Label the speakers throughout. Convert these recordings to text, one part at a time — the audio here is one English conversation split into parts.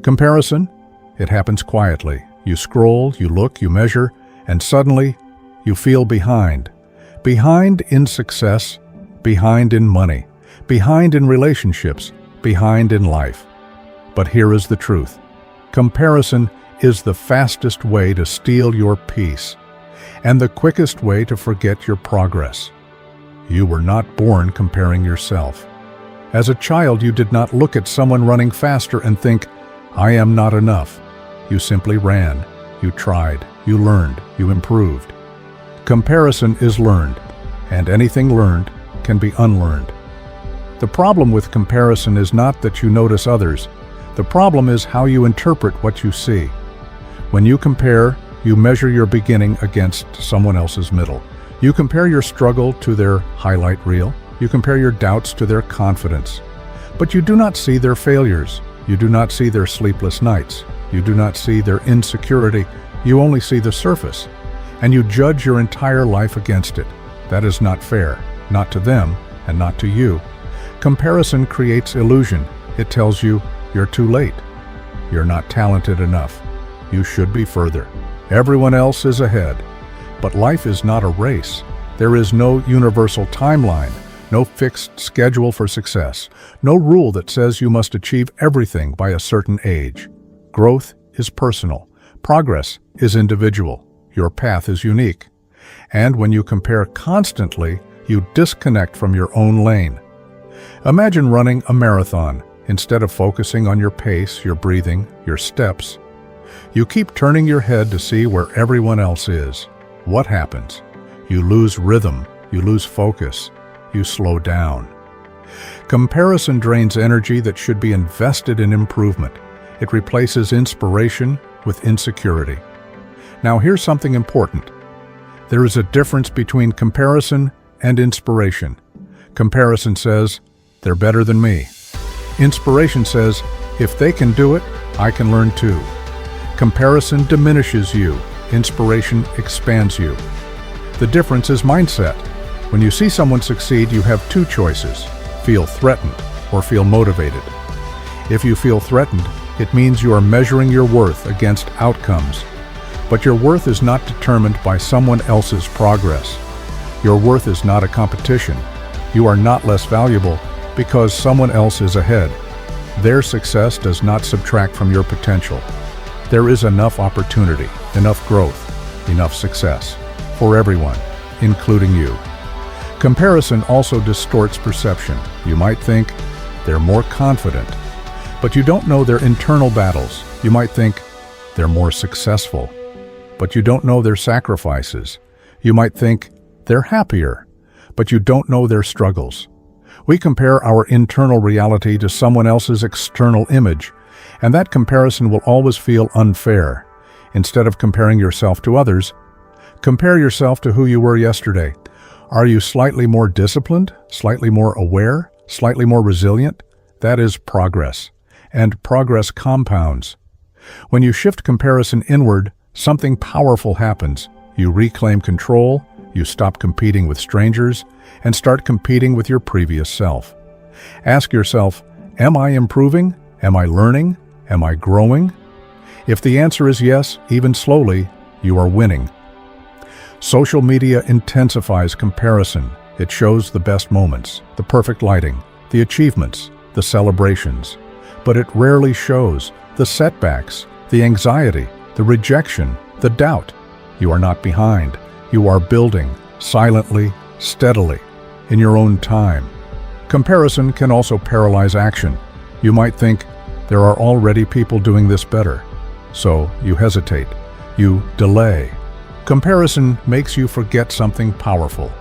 Speaker 1: Comparison? It happens quietly. You scroll, you look, you measure, and suddenly you feel behind. Behind in success, behind in money, behind in relationships, behind in life. But here is the truth. Comparison is the fastest way to steal your peace, and the quickest way to forget your progress. You were not born comparing yourself. As a child, you did not look at someone running faster and think, "I am not enough." You simply ran, you tried, you learned, you improved. Comparison is learned, and anything learned can be unlearned. The problem with comparison is not that you notice others. The problem is how you interpret what you see. When you compare, you measure your beginning against someone else's middle. You compare your struggle to their highlight reel. You compare your doubts to their confidence. But you do not see their failures. You do not see their sleepless nights. You do not see their insecurity. You only see the surface. And you judge your entire life against it. That is not fair, not to them and not to you. Comparison creates illusion. It tells you you're too late. You're not talented enough. You should be further. Everyone else is ahead. But life is not a race. There is no universal timeline, no fixed schedule for success, no rule that says you must achieve everything by a certain age. Growth is personal. Progress is individual. Your path is unique. And when you compare constantly, you disconnect from your own lane. Imagine running a marathon. Instead of focusing on your pace, your breathing, your steps, you keep turning your head to see where everyone else is. What happens? You lose rhythm, you lose focus, you slow down. Comparison drains energy that should be invested in improvement. It replaces inspiration with insecurity. Now here's something important. There is a difference between comparison and inspiration. Comparison says, "They're better than me." Inspiration says, "If they can do it, I can learn too." Comparison diminishes you. Inspiration expands you. The difference is mindset. When you see someone succeed, you have two choices: feel threatened or feel motivated. If you feel threatened, it means you are measuring your worth against outcomes. But your worth is not determined by someone else's progress. Your worth is not a competition. You are not less valuable because someone else is ahead. Their success does not subtract from your potential. There is enough opportunity, enough growth, enough success for everyone, including you. Comparison also distorts perception. You might think they're more confident, but you don't know their internal battles. You might think they're more successful, but you don't know their sacrifices. You might think they're happier, but you don't know their struggles. We compare our internal reality to someone else's external image, and that comparison will always feel unfair. Instead of comparing yourself to others, compare yourself to who you were yesterday. Are you slightly more disciplined, slightly more aware, slightly more resilient? That is progress, and progress compounds. When you shift comparison inward, something powerful happens. You reclaim control, you stop competing with strangers, and start competing with your previous self. Ask yourself, am I improving? Am I learning? Am I growing? If the answer is yes, even slowly, you are winning. Social media intensifies comparison. It shows the best moments, the perfect lighting, the achievements, the celebrations. But it rarely shows the setbacks, the anxiety, the rejection, the doubt. You are not behind. You are building, silently, steadily, in your own time. Comparison can also paralyze action. You might think, there are already people doing this better. So you hesitate. You delay. Comparison makes you forget something powerful.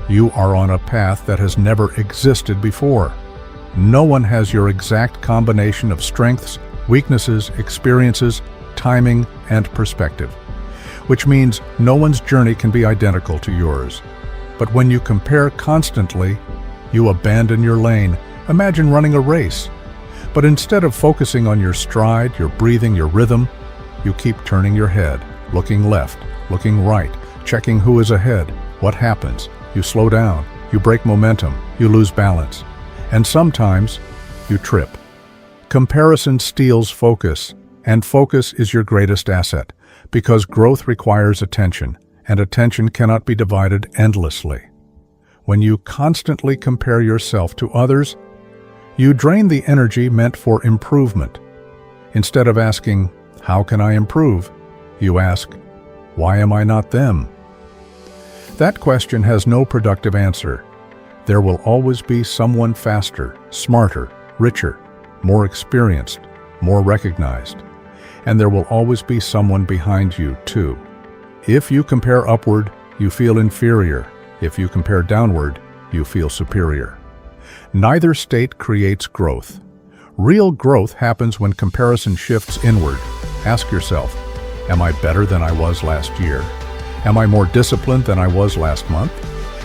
Speaker 1: You are on a path that has never existed before. No one has your exact combination of strengths, weaknesses, experiences, timing, and perspective, which means no one's journey can be identical to yours. But when you compare constantly, you abandon your lane. Imagine running a race. But instead of focusing on your stride, your breathing, your rhythm, you keep turning your head, looking left, looking right, checking who is ahead. What happens? You slow down, you break momentum, you lose balance, and sometimes you trip. Comparison steals focus, and focus is your greatest asset, because growth requires attention, and attention cannot be divided endlessly. When you constantly compare yourself to others, you drain the energy meant for improvement. Instead of asking, "How can I improve?" you ask, "Why am I not them?" That question has no productive answer. There will always be someone faster, smarter, richer, more experienced, more recognized. And there will always be someone behind you, too. If you compare upward, you feel inferior. If you compare downward, you feel superior. Neither state creates growth. Real growth happens when comparison shifts inward. Ask yourself, am I better than I was last year? Am I more disciplined than I was last month?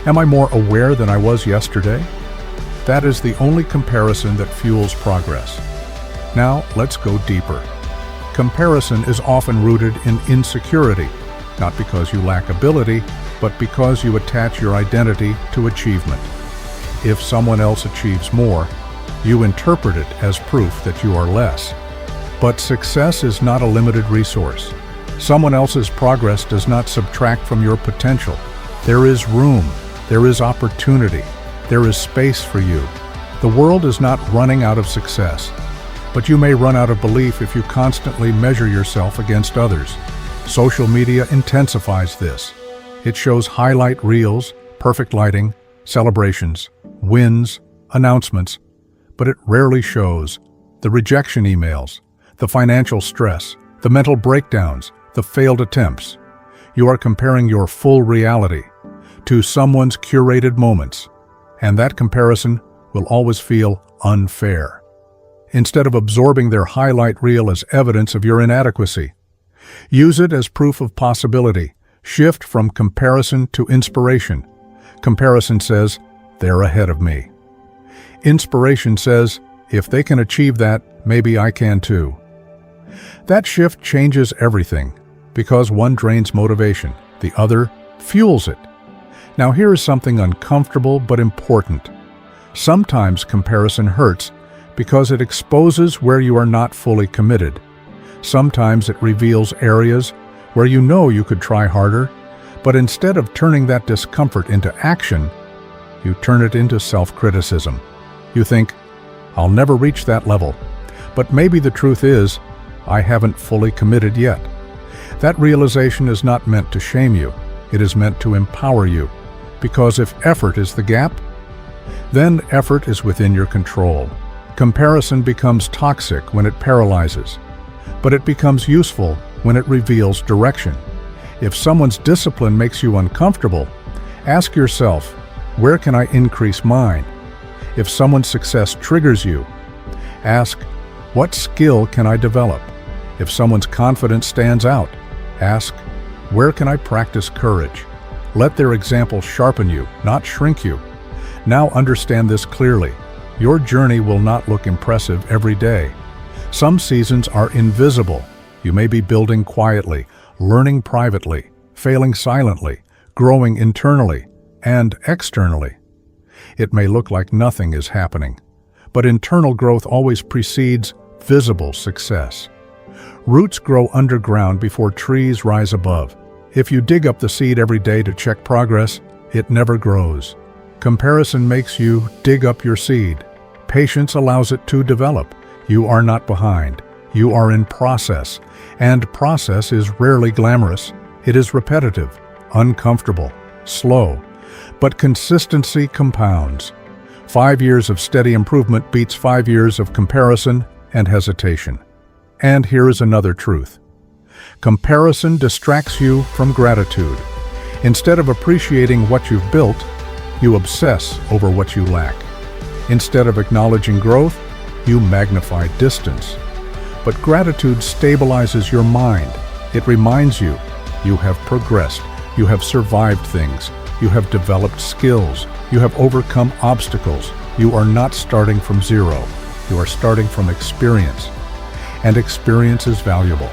Speaker 1: Am I more aware than I was yesterday? That is the only comparison that fuels progress. Now, let's go deeper. Comparison is often rooted in insecurity, not because you lack ability, but because you attach your identity to achievement. If someone else achieves more, you interpret it as proof that you are less. But success is not a limited resource. Someone else's progress does not subtract from your potential. There is room, there is opportunity, there is space for you. The world is not running out of success, but you may run out of belief if you constantly measure yourself against others. Social media intensifies this. It shows highlight reels, perfect lighting, celebrations, wins, announcements, but it rarely shows the rejection emails, the financial stress, the mental breakdowns, the failed attempts. You are comparing your full reality to someone's curated moments, and that comparison will always feel unfair. Instead of absorbing their highlight reel as evidence of your inadequacy, use it as proof of possibility. Shift from comparison to inspiration. Comparison says, "They're ahead of me." Inspiration says, "If they can achieve that, maybe I can too." That shift changes everything, because one drains motivation, the other fuels it. Now here is something uncomfortable but important. Sometimes comparison hurts because it exposes where you are not fully committed. Sometimes it reveals areas where you know you could try harder, but instead of turning that discomfort into action, you turn it into self-criticism. You think, "I'll never reach that level." But maybe the truth is, "I haven't fully committed yet." That realization is not meant to shame you. It is meant to empower you. Because if effort is the gap, then effort is within your control. Comparison becomes toxic when it paralyzes, but it becomes useful when it reveals direction. If someone's discipline makes you uncomfortable, ask yourself, where can I increase mine? If someone's success triggers you, ask, what skill can I develop? If someone's confidence stands out, ask, where can I practice courage? Let their example sharpen you, not shrink you. Now understand this clearly. Your journey will not look impressive every day. Some seasons are invisible. You may be building quietly, learning privately, failing silently, growing internally and externally. It may look like nothing is happening, but internal growth always precedes visible success. Roots grow underground before trees rise above. If you dig up the seed every day to check progress, it never grows. Comparison makes you dig up your seed. Patience allows it to develop. You are not behind. You are in process, and process is rarely glamorous. It is repetitive, uncomfortable, slow, but consistency compounds. 5 years of steady improvement beats 5 years of comparison and hesitation. And here is another truth. Comparison distracts you from gratitude. Instead of appreciating what you've built, you obsess over what you lack. Instead of acknowledging growth, you magnify distance. But gratitude stabilizes your mind. It reminds you, you have progressed, you have survived things, you have developed skills, you have overcome obstacles. You are not starting from zero. You are starting from experience. And experience is valuable.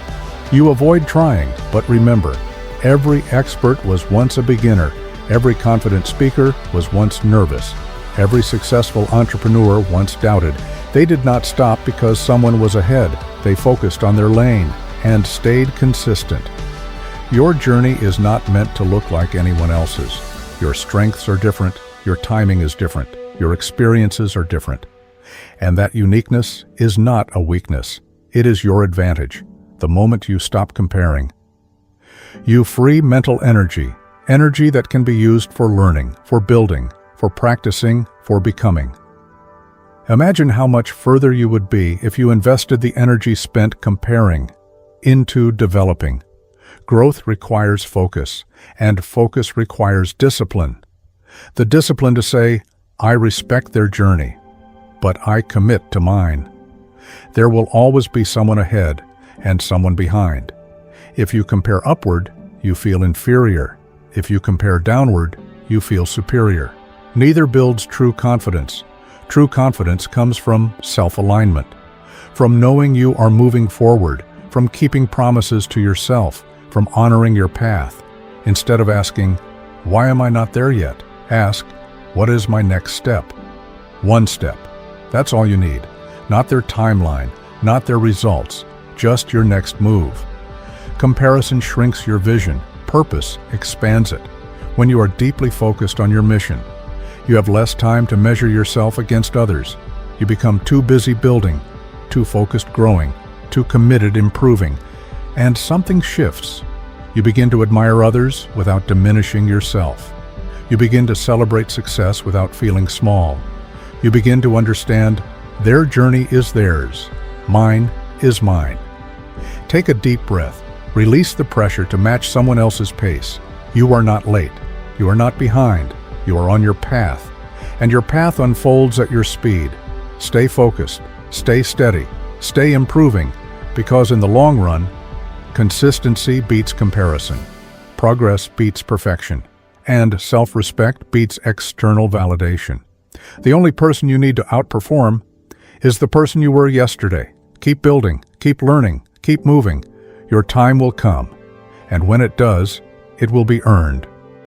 Speaker 1: You avoid trying, but remember, every expert was once a beginner. Every confident speaker was once nervous. Every successful entrepreneur once doubted. They did not stop because someone was ahead. They focused on their lane and stayed consistent. Your journey is not meant to look like anyone else's. Your strengths are different, your timing is different, your experiences are different. And that uniqueness is not a weakness. It is your advantage, the moment you stop comparing. You free mental energy, energy that can be used for learning, for building, for practicing, for becoming. Imagine how much further you would be if you invested the energy spent comparing into developing. Growth requires focus, and focus requires discipline. The discipline to say, I respect their journey, but I commit to mine. There will always be someone ahead and someone behind. If you compare upward, you feel inferior. If you compare downward, you feel superior. Neither builds true confidence. True confidence comes from self-alignment, from knowing you are moving forward, from keeping promises to yourself, from honoring your path. Instead of asking, why am I not there yet? Ask, what is my next step? One step. That's all you need. Not their timeline, not their results, just your next move. Comparison shrinks your vision. Purpose expands it. When you are deeply focused on your mission, you have less time to measure yourself against others. You become too busy building, too focused growing, too committed improving, and something shifts. You begin to admire others without diminishing yourself. You begin to celebrate success without feeling small. You begin to understand their journey is theirs, mine is mine. Take a deep breath. Release the pressure to match someone else's pace. You are not late. You are not behind. You are on your path, and your path unfolds at your speed. Stay focused, stay steady, stay improving, because in the long run, consistency beats comparison, progress beats perfection, and self-respect beats external validation. The only person you need to outperform is the person you were yesterday. Keep building, keep learning, keep moving. Your time will come, and when it does, it will be earned.